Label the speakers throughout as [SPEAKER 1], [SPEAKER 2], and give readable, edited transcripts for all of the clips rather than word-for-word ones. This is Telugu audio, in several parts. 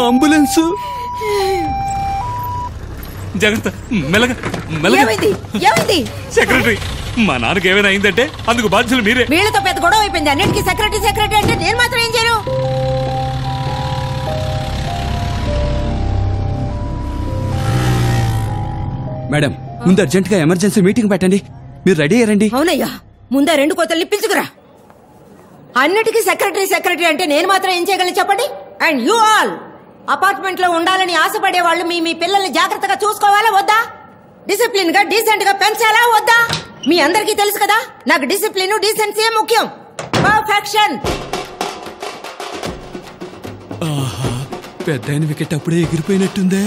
[SPEAKER 1] అంబులెన్స్ జాగ్రత్త మెల్లగా సెక్రటరీ మా నాన్నకి ఏమైనా అయిందంటే అందుకు బాధ్యులు మీరే.
[SPEAKER 2] వీళ్ళతో పెద్ద గొడవ అయిపోయింది. అన్నిటికీ సెక్రటరీ అంటే నేను మాత్రం ఏం చేయను?
[SPEAKER 3] మేడం ముందు అర్జెంట్ గా ఎమర్జెన్సీ మీటింగ్ పెట్టండి. మీరు రెడీ అయ్యారండి?
[SPEAKER 2] అవునయ్యా, ముందా 2 కోతల్ని పిలుచుకురా. అన్నిటికీ సెక్రటరీ అంటే నేను మాత్రం ఏం చేయగలను చెప్పండి? అండ్ యూ ఆల్ అపార్ట్మెంట్ లో ఉండాలని ఆశపడే వాళ్ళు మీ పిల్లల్ని జాగ్రత్తగా చూసుకోవాలా వద్దా? డిసిప్లిన్ గా డీసెంట్ గా పెంచాలా వద్దా? మీ అందరికీ తెలుసు కదా, నాకు డిసిప్లిన్ డీసెన్సీ ముఖ్యం. పర్ఫెక్షన్.
[SPEAKER 3] పెద్ద వికెట్ అప్పుడే ఎగిరిపోయినట్టుందే.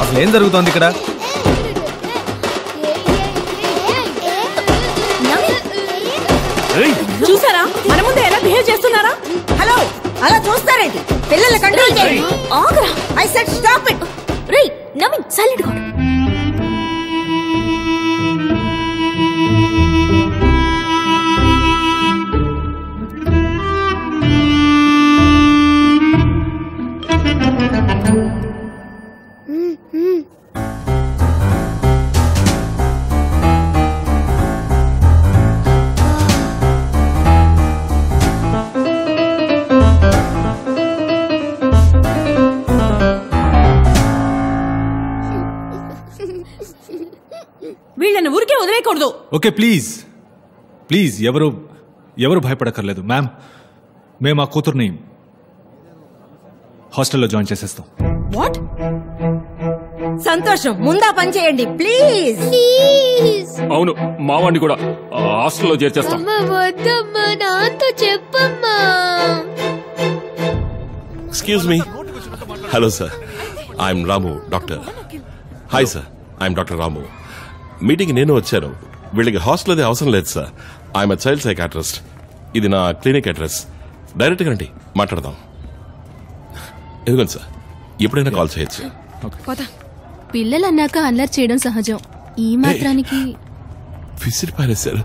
[SPEAKER 4] అసలు ఏం జరుగుతోంది ఇక్కడ?
[SPEAKER 2] చూసారా మన ముందు ఎలా బిహేవ్ చేస్తున్నారా? హలో, అలా చూస్తారేంటి? పిల్లల్ని కంట్రోల్ చేయండి. ఆగరా, ఐ సెడ్ స్టాప్ ఇట్. రేయ్ నవీన్, సైలెంట్ గా ఉండు. వీళ్ళని ఊరికే వదిలేయకూడదు.
[SPEAKER 4] ఓకే ప్లీజ్ ప్లీజ్, ఎవరు భయపడక్కర్లేదు మ్యామ్. మేము ఆ కూతుర్ని హాస్టల్లో జాయిన్ చేసేస్తాం.
[SPEAKER 2] వాట్? సంతోషం, ముందా పని చేయండి ప్లీజ్.
[SPEAKER 1] అవును, మా వాడిని కూడా హాస్టల్లో చేర్చేస్తాం.
[SPEAKER 5] నాతో చెప్పమ్మా.
[SPEAKER 6] Excuse me. Hello sir, I'm Ramu, doctor. Hi sir, I'm doctor Ramu. Meeting నేను వచ్చాను. వీళ్ళకి హాస్టల్ అది అవసరం లేదు సార్. I'm child psychiatrist. ఇది నా క్లినిక్ అడ్రస్. డైరెక్ట్గా రండి, మాట్లాడదాం. ఎదుగుంది సార్, ఎప్పుడైనా కాల్ చేయొచ్చు.
[SPEAKER 5] పిల్లలు అన్నాక అల్లరి చేయడం సహజం. ఈ మాత్రానికి
[SPEAKER 6] విసిరి పారేశారు.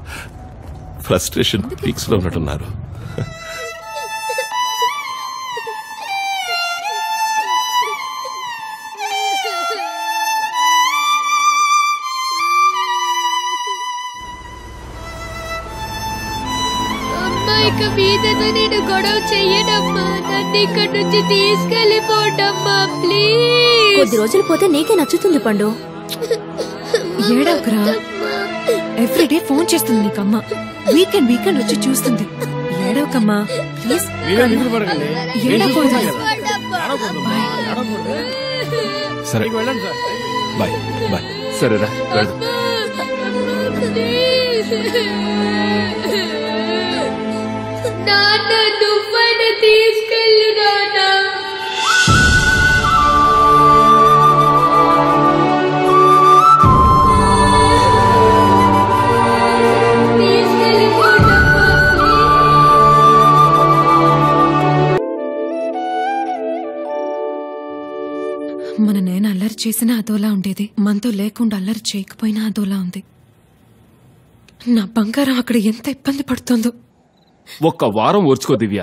[SPEAKER 6] ఫ్రస్ట్రేషన్ పీక్స్ లో ఉన్నట్టున్నారు.
[SPEAKER 5] మీదతో నేను గొడవ చెయ్యనమ్మా. నన్ను ఇక్కడి నుంచి తీసుకెళ్ళిపోటమ్మా ప్లీజ్. కొద్ది రోజులు పోతే నీకే నచ్చుతుంది పండు.
[SPEAKER 7] ఏడవకురా, ఎవ్రీడే ఫోన్ చేస్తుంది నీకమ్మ. వీకెండ్ వచ్చి చూస్తుంది. ఏడవకమ్మా ప్లీజ్.
[SPEAKER 4] సరే బాయ్ బాయ్.
[SPEAKER 1] సరేరా,
[SPEAKER 5] నాన్న నువ్వైనా తీసుకెళ్ళు నాన్న.
[SPEAKER 7] మన నేను అల్లరి చేసినా అదోలా ఉండేది, మనతో లేకుండా అల్లరి చేయకపోయినా అదోలా ఉంది. నా బంగారం అక్కడ ఎంత ఇబ్బంది పడుతుందో.
[SPEAKER 1] ఒక్క వారం ఓర్చుకో దివ్య.